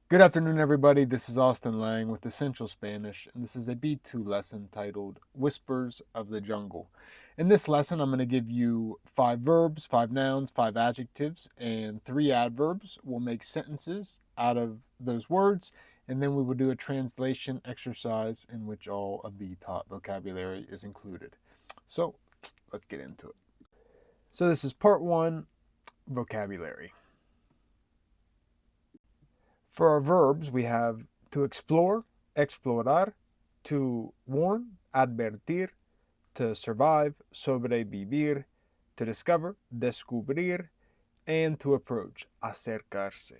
Good afternoon, everybody. This is Austin Lang with Essential Spanish, and this is a B2 lesson titled Whispers of the Jungle. In this lesson, I'm going to give you 5 verbs, 5 nouns, 5 adjectives, and 3 adverbs. We'll make sentences out of those words, and then we will do a translation exercise in which all of the taught vocabulary is included. So, let's get into it. So, this is part 1, vocabulary. For our verbs, we have to explore, explorar, to warn, advertir, to survive, sobrevivir, to discover, descubrir, and to approach, acercarse.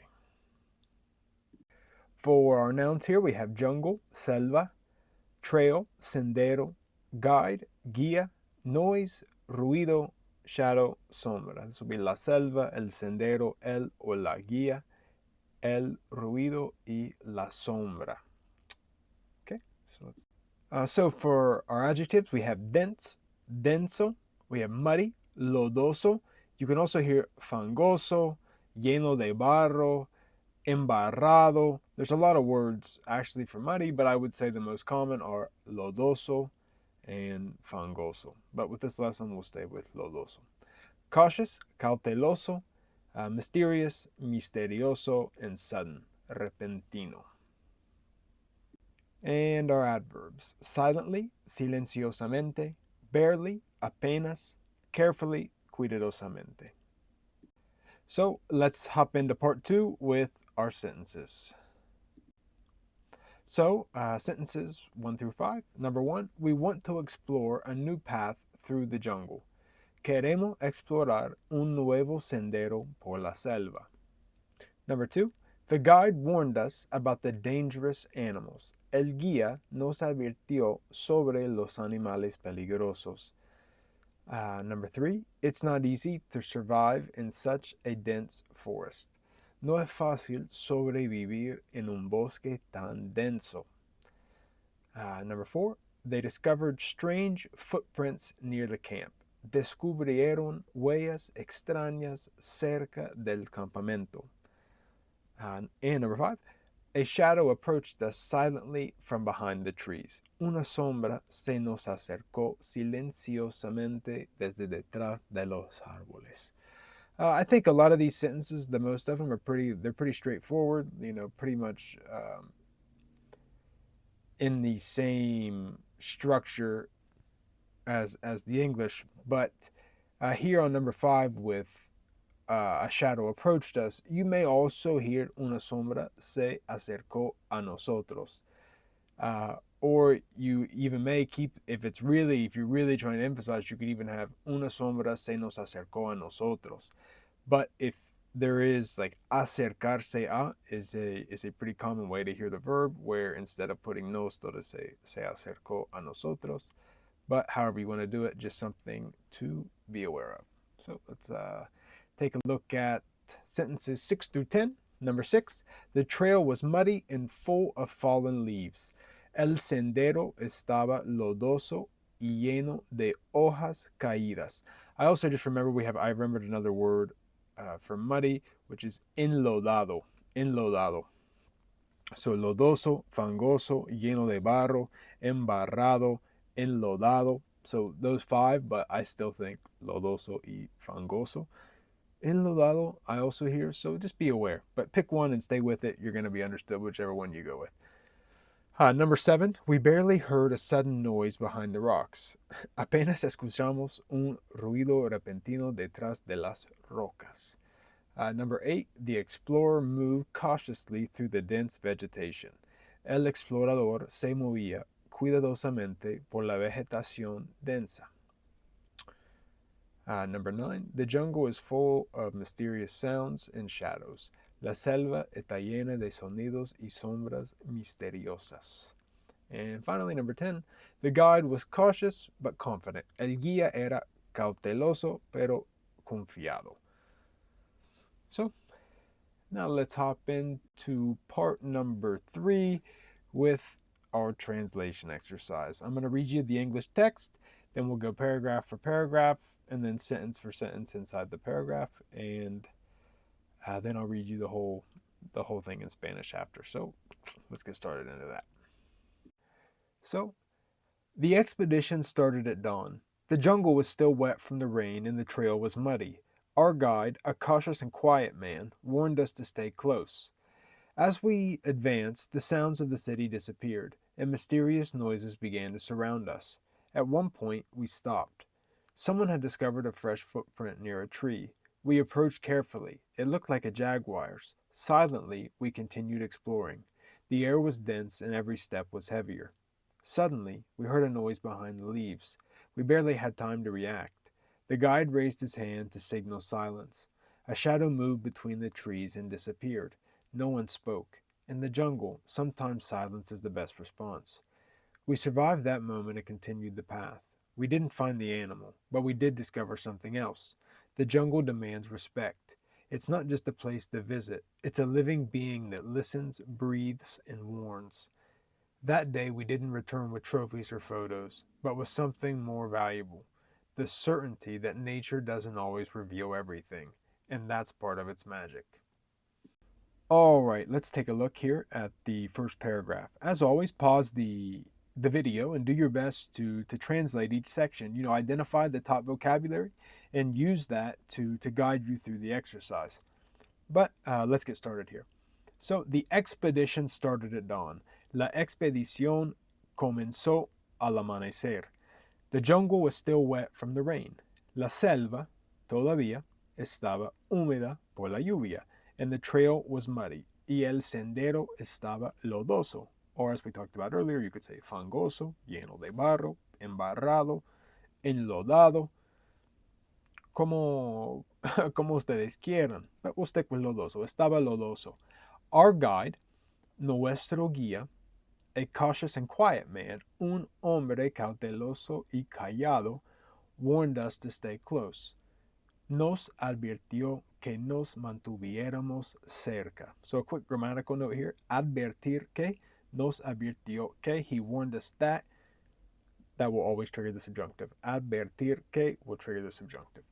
For our nouns here, we have jungle, selva, trail, sendero, guide, guía, noise, ruido, shadow, sombra. This will be la selva, el sendero, el o la guía, el ruido y la sombra. Okay, so for our adjectives, we have dense, denso, we have muddy, lodoso. You can also hear fangoso, lleno de barro, embarrado. There's a lot of words actually for muddy, but I would say the most common are lodoso and fangoso. But with this lesson, we'll stay with lodoso. Cautious, cauteloso, mysterious, misterioso, and sudden, repentino. And our adverbs: silently, silenciosamente, barely, apenas, carefully, cuidadosamente. So let's hop into part 2 with our sentences. So, sentences 1 through 5. Number 1, we want to explore a new path through the jungle. Queremos explorar un nuevo sendero por la selva. Number 2, the guide warned us about the dangerous animals. El guía nos advirtió sobre los animales peligrosos. Number 3, it's not easy to survive in such a dense forest. No es fácil sobrevivir en un bosque tan denso. Number 4, they discovered strange footprints near the camp. Descubrieron huellas extrañas cerca del campamento. And number 5, a shadow approached us silently from behind the trees. Una sombra se nos acercó silenciosamente desde detrás de los árboles. I think a lot of these sentences, the most of them are pretty straightforward. Pretty much in the same structure as the English. But here on number 5 with a shadow approached us, you may also hear una sombra se acercó a nosotros. Or you even may keep, if you're really trying to emphasize, you could even have una sombra se nos acercó a nosotros. But if there is like acercarse a is a pretty common way to hear the verb, where instead of putting nos, to say se acercó a nosotros. But however you want to do it, just something to be aware of. So let's take a look at sentences 6 through 10. Number 6, the trail was muddy and full of fallen leaves. El sendero estaba lodoso y lleno de hojas caídas. I also just I remembered another word for muddy, which is enlodado. Enlodado. So lodoso, fangoso, lleno de barro, embarrado, enlodado. So those 5, but I still think lodoso y fangoso. Enlodado, I also hear, so just be aware. But pick one and stay with it. You're going to be understood whichever one you go with. Number 7, we barely heard a sudden noise behind the rocks. Apenas escuchamos un ruido repentino detrás de las rocas. Number 8, the explorer moved cautiously through the dense vegetation. El explorador se movía cuidadosamente por la vegetación densa. Number 9, the jungle is full of mysterious sounds and shadows. La selva está llena de sonidos y sombras misteriosas. And finally, number 10, the guide was cautious but confident. El guía era cauteloso pero confiado. So, now let's hop into part number 3 with our translation exercise. I'm going to read you the English text, then we'll go paragraph for paragraph, and then sentence for sentence inside the paragraph, and then I'll read you the whole the whole thing in Spanish after. So let's get started into that. So the expedition started at dawn. The jungle was still wet from the rain and the trail was muddy. Our guide, a cautious and quiet man, warned us to stay close. As we advanced, the sounds of the city disappeared, and mysterious noises began to surround us. At one point, we stopped. Someone had discovered a fresh footprint near a tree. We approached carefully. It looked like a jaguar's. Silently, we continued exploring. The air was dense and every step was heavier. Suddenly, we heard a noise behind the leaves. We barely had time to react. The guide raised his hand to signal silence. A shadow moved between the trees and disappeared. No one spoke. In the jungle, sometimes silence is the best response. We survived that moment and continued the path. We didn't find the animal, but we did discover something else. The jungle demands respect. It's not just a place to visit, it's a living being that listens, breathes, and warns. That day, we didn't return with trophies or photos, but with something more valuable, the certainty that nature doesn't always reveal everything, and that's part of its magic. All right, let's take a look here at the first paragraph. As always, pause the video and do your best to translate each section. Identify the top vocabulary and use that to guide you through the exercise. But let's get started here. So the expedition started at dawn. La expedición comenzó al amanecer. The jungle was still wet from the rain. La selva todavía estaba húmeda por la lluvia, and the trail was muddy. Y el sendero estaba lodoso, or as we talked about earlier, you could say fangoso, lleno de barro, embarrado, enlodado, como, como ustedes quieran. But we'll stick with lodoso. Estaba lodoso. Our guide, nuestro guía, a cautious and quiet man, un hombre cauteloso y callado, warned us to stay close. Nos advirtió que nos mantuviéramos cerca. So a quick grammatical note here. Advertir que, nos advirtió que, he warned us that. That will always trigger the subjunctive. Advertir que will trigger the subjunctive.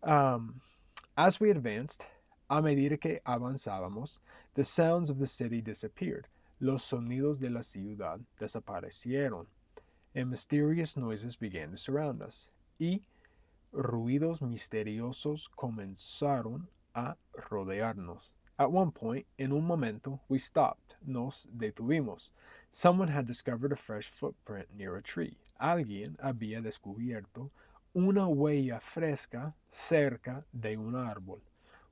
As we advanced, a medida que avanzábamos, the sounds of the city disappeared. Los sonidos de la ciudad desaparecieron, and mysterious noises began to surround us. Y ruidos misteriosos comenzaron a rodearnos. At one point, en un momento, we stopped. Nos detuvimos. Someone had discovered a fresh footprint near a tree. Alguien había descubierto una huella fresca cerca de un árbol.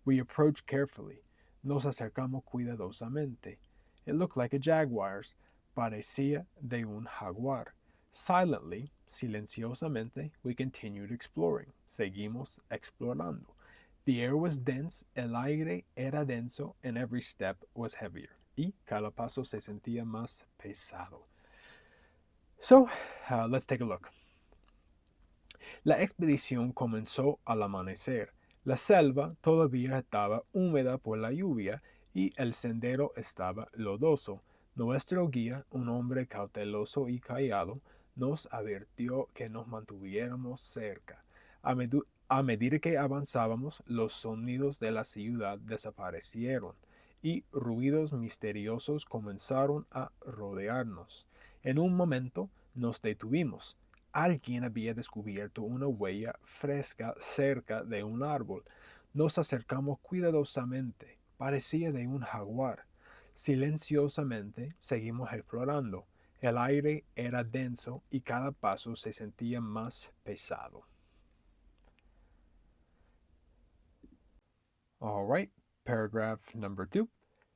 We approached carefully. Nos acercamos cuidadosamente. It looked like a jaguar's. Parecía de un jaguar. Silently, silenciosamente, we continued exploring. Seguimos explorando. The air was dense, el aire era denso, and every step was heavier. Y cada paso se sentía más pesado. So, let's take a look. La expedición comenzó al amanecer. La selva todavía estaba húmeda por la lluvia y el sendero estaba lodoso. Nuestro guía, un hombre cauteloso y callado, nos advirtió que nos mantuviéramos cerca. A medida que avanzábamos, los sonidos de la ciudad desaparecieron y ruidos misteriosos comenzaron a rodearnos. En un momento nos detuvimos. Alguien había descubierto una huella fresca cerca de un árbol. Nos acercamos cuidadosamente. Parecía de un jaguar. Silenciosamente seguimos explorando. El aire era denso y cada paso se sentía más pesado. All right, paragraph number 2.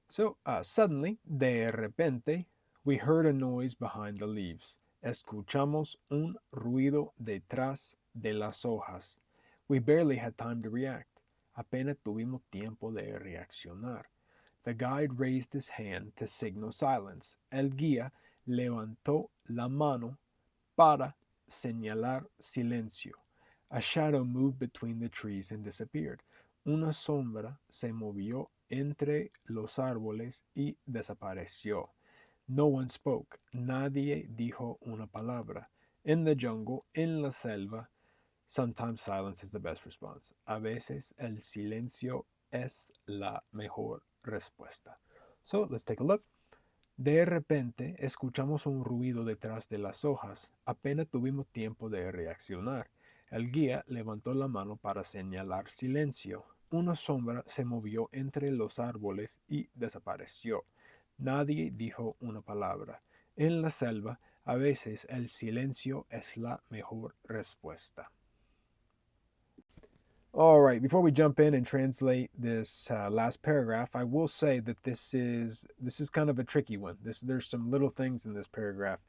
So, suddenly, de repente, we heard a noise behind the leaves. Escuchamos un ruido detrás de las hojas. We barely had time to react. Apenas tuvimos tiempo de reaccionar. The guide raised his hand to signal silence. El guía levantó la mano para señalar silencio. A shadow moved between the trees and disappeared. Una sombra se movió entre los árboles y desapareció. No one spoke. Nadie dijo una palabra. In the jungle, en la selva, sometimes silence is the best response. A veces el silencio es la mejor respuesta. So, let's take a look. De repente escuchamos un ruido detrás de las hojas. Apenas tuvimos tiempo de reaccionar. El guía levantó la mano para señalar silencio. Una sombra se movió entre los árboles y desapareció. Nadie dijo una palabra. En la selva, a veces el silencio es la mejor respuesta. All right, before we jump in and translate this last paragraph, I will say that this is kind of a tricky one. There's some little things in this paragraph,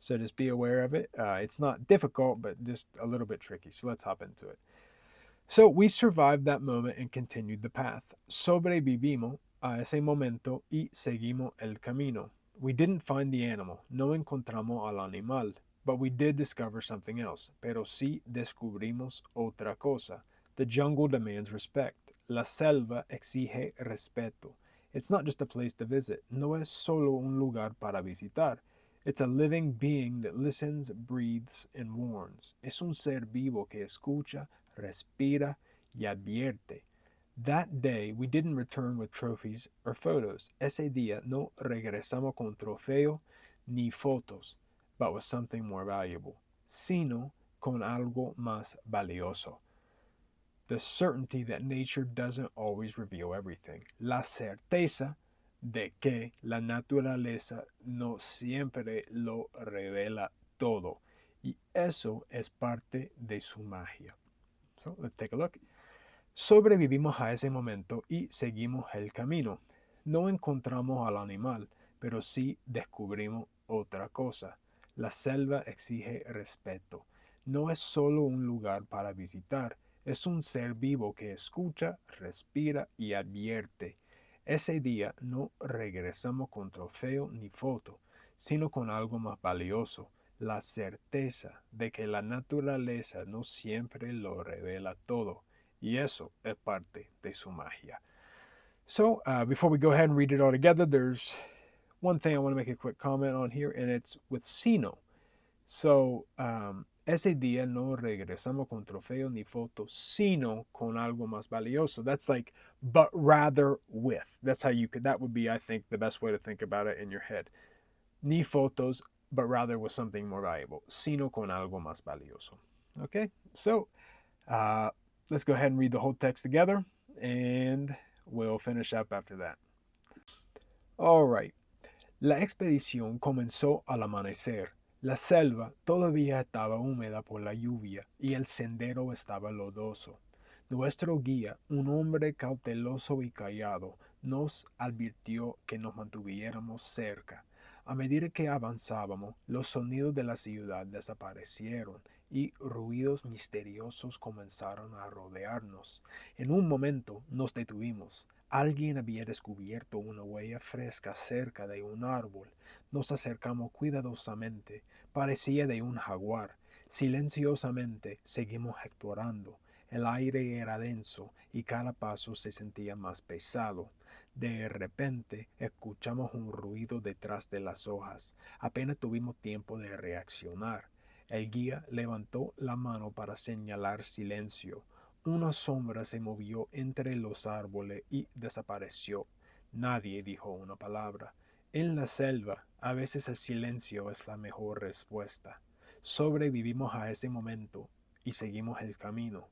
so just be aware of it. It's not difficult, but just a little bit tricky. So let's hop into it. So we survived that moment and continued the path. Sobrevivimos a ese momento y seguimos el camino. We didn't find the animal, no encontramos al animal, but we did discover something else. Pero sí descubrimos otra cosa. The jungle demands respect. La selva exige respeto. It's not just a place to visit. No es solo un lugar para visitar. It's a living being that listens, breathes, and warns. Es un ser vivo que escucha, respira, y advierte. That day, we didn't return with trophies or photos. Ese día no regresamos con trofeo ni fotos, but with something more valuable, sino con algo más valioso. The certainty that nature doesn't always reveal everything. La certeza de que la naturaleza no siempre lo revela todo. Y eso es parte de su magia. So, let's take a look. Sobrevivimos a ese momento y seguimos el camino. No encontramos al animal, pero sí descubrimos otra cosa. La selva exige respeto. No es solo un lugar para visitar, es un ser vivo que escucha, respira y advierte. Ese día no regresamos con trofeo ni foto, sino con algo más valioso, la certeza de que la naturaleza no siempre lo revela todo. Y eso es parte de su magia. So, before we go ahead and read it all together, there's one thing I want to make a quick comment on here, and it's with sino. So, ese día no regresamos con trofeo ni fotos, sino con algo más valioso. That's like, but rather with. That's how you could, that would be, I think, the best way to think about it in your head. Ni fotos, but rather with something more valuable. Sino con algo más valioso. Okay? So, let's go ahead and read the whole text together, and we'll finish up after that. All right. La expedición comenzó al amanecer. La selva todavía estaba húmeda por la lluvia y el sendero estaba lodoso. Nuestro guía, un hombre cauteloso y callado, nos advirtió que nos mantuviéramos cerca. A medida que avanzábamos, los sonidos de la ciudad desaparecieron y ruidos misteriosos comenzaron a rodearnos. En un momento nos detuvimos. Alguien había descubierto una huella fresca cerca de un árbol. Nos acercamos cuidadosamente. Parecía de un jaguar. Silenciosamente seguimos explorando. El aire era denso y cada paso se sentía más pesado. De repente escuchamos un ruido detrás de las hojas. Apenas tuvimos tiempo de reaccionar. El guía levantó la mano para señalar silencio. Una sombra se movió entre los árboles y desapareció. Nadie dijo una palabra. En la selva, a veces el silencio es la mejor respuesta. Sobrevivimos a ese momento y seguimos el camino.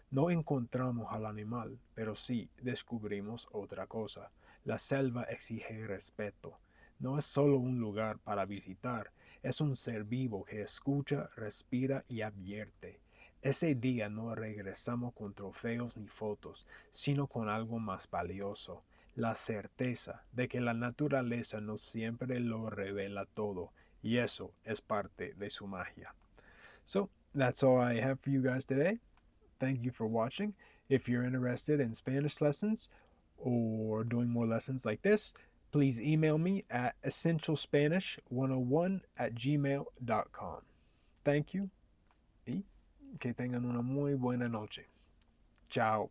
No encontramos al animal, pero sí descubrimos otra cosa. La selva exige respeto. No es solo un lugar para visitar, es un ser vivo que escucha, respira y advierte. Ese día no regresamos con trofeos ni fotos, sino con algo más valioso, la certeza de que la naturaleza no siempre lo revela todo, y eso es parte de su magia. So, that's all I have for you guys today. Thank you for watching. If you're interested in Spanish lessons or doing more lessons like this, please email me at essentialspanish101@gmail.com. Thank you y que tengan una muy buena noche. Chao.